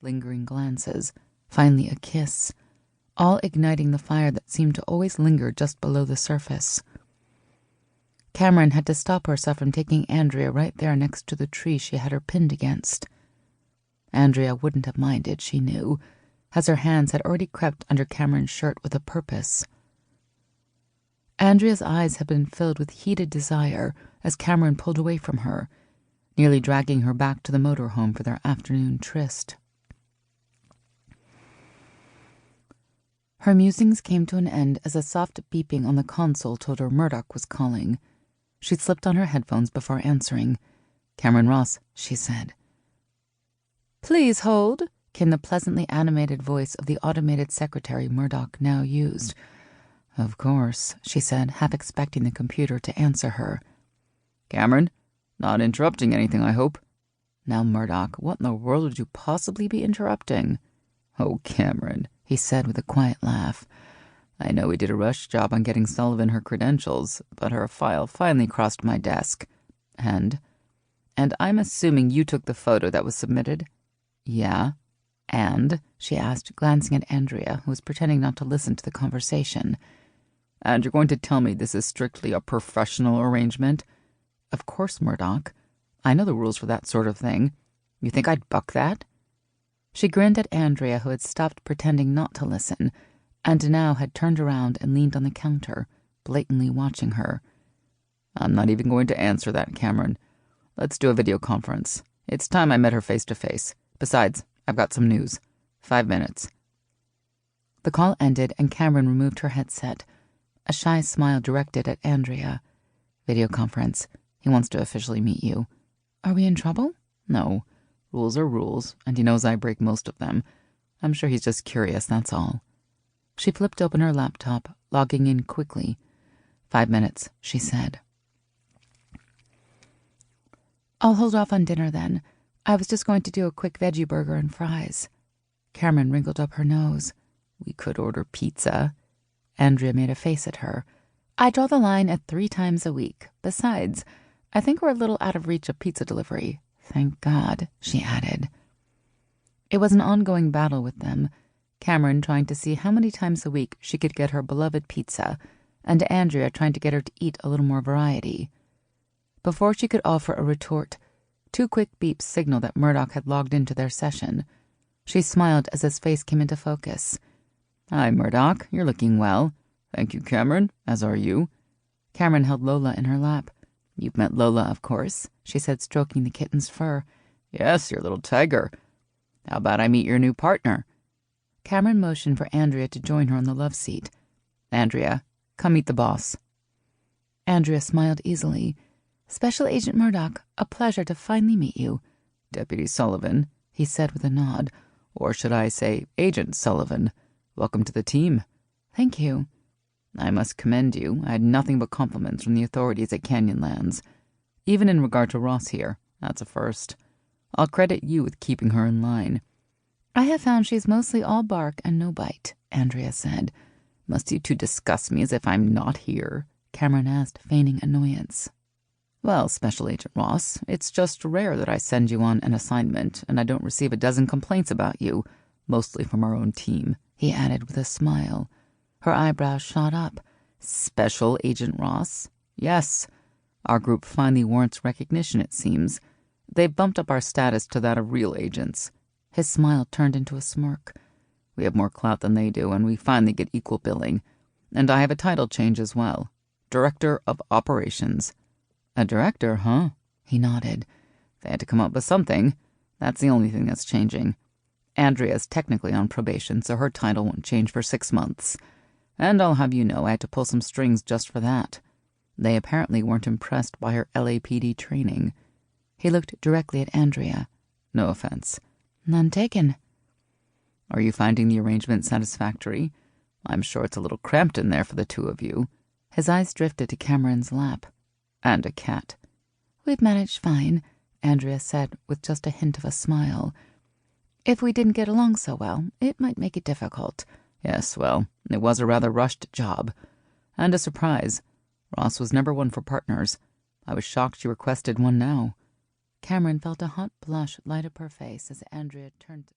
lingering glances, finally a kiss, all igniting the fire that seemed to always linger just below the surface. Cameron had to stop herself from taking Andrea right there next to the tree she had her pinned against. Andrea wouldn't have minded, she knew, as her hands had already crept under Cameron's shirt with a purpose. Andrea's eyes had been filled with heated desire as Cameron pulled away from her, nearly dragging her back to the motorhome for their afternoon tryst. Her musings came to an end as a soft beeping on the console told her Murdoch was calling. She slipped on her headphones before answering. "Cameron Ross," she said. "Please hold," came the pleasantly animated voice of the automated secretary Murdoch now used. "Of course," she said, half expecting the computer to answer her. "Cameron? Not interrupting anything, I hope?" "Now, Murdoch, what in the world would you possibly be interrupting?" "Oh, Cameron," he said with a quiet laugh. "I know we did a rush job on getting Sullivan her credentials, but her file finally crossed my desk. And I'm assuming you took the photo that was submitted?" "Yeah. And?" she asked, glancing at Andrea, who was pretending not to listen to the conversation. "And you're going to tell me this is strictly a professional arrangement?" "Of course, Murdoch. I know the rules for that sort of thing. You think I'd buck that?" She grinned at Andrea, who had stopped pretending not to listen, and now had turned around and leaned on the counter, blatantly watching her. "I'm not even going to answer that, Cameron. Let's do a video conference. It's time I met her face to face. Besides, I've got some news. 5 minutes. The call ended and Cameron removed her headset, a shy smile directed at Andrea. "Video conference. He wants to officially meet you." "Are we in trouble?" "No. Rules are rules, and he knows I break most of them. I'm sure he's just curious, that's all." She flipped open her laptop, logging in quickly. 5 minutes, she said. "I'll hold off on dinner then. I was just going to do a quick veggie burger and fries." Cameron wrinkled up her nose. "We could order pizza." Andrea made a face at her. "I draw the line at 3 times a week. Besides, I think we're a little out of reach of pizza delivery. Thank God," she added. It was an ongoing battle with them, Cameron trying to see how many times a week she could get her beloved pizza, and Andrea trying to get her to eat a little more variety. Before she could offer a retort, 2 quick beeps signaled that Murdoch had logged into their session. She smiled as his face came into focus. "Hi, Murdoch. You're looking well." "Thank you, Cameron. As are you." Cameron held Lola in her lap. "You've met Lola, of course," she said, stroking the kitten's fur. "Yes, your little tiger. How about I meet your new partner?" Cameron motioned for Andrea to join her on the love seat. "Andrea, come meet the boss." Andrea smiled easily. "Special Agent Murdoch, a pleasure to finally meet you." "Deputy Sullivan," he said with a nod. "Or should I say Agent Sullivan. Welcome to the team." "Thank you." "I must commend you. I had nothing but compliments from the authorities at Canyonlands. Even in regard to Ross here, that's a first. I'll credit you with keeping her in line." "I have found she's mostly all bark and no bite," Andrea said. "Must you two discuss me as if I'm not here?" Cameron asked, feigning annoyance. "Well, Special Agent Ross, it's just rare that I send you on an assignment and I don't receive a dozen complaints about you, mostly from our own team," he added with a smile. Her eyebrows shot up. "Special Agent Ross?" "Yes. Our group finally warrants recognition, it seems. They've bumped up our status to that of real agents." His smile turned into a smirk. "We have more clout than they do, and we finally get equal billing. And I have a title change as well. Director of Operations." "A director, huh?" He nodded. "They had to come up with something. That's the only thing that's changing. Andrea's technically on probation, so her title won't change for 6 months. And I'll have you know I had to pull some strings just for that. They apparently weren't impressed by her LAPD training." He looked directly at Andrea. "No offense." "None taken." "Are you finding the arrangement satisfactory? I'm sure it's a little cramped in there for the 2 of you." His eyes drifted to Cameron's lap. "And a cat." "We've managed fine," Andrea said with just a hint of a smile. "If we didn't get along so well, it might make it difficult." "Yes, well, it was a rather rushed job. And a surprise. Ross was never one for partners. I was shocked she requested one now." Cameron felt a hot blush light up her face as Andrea turned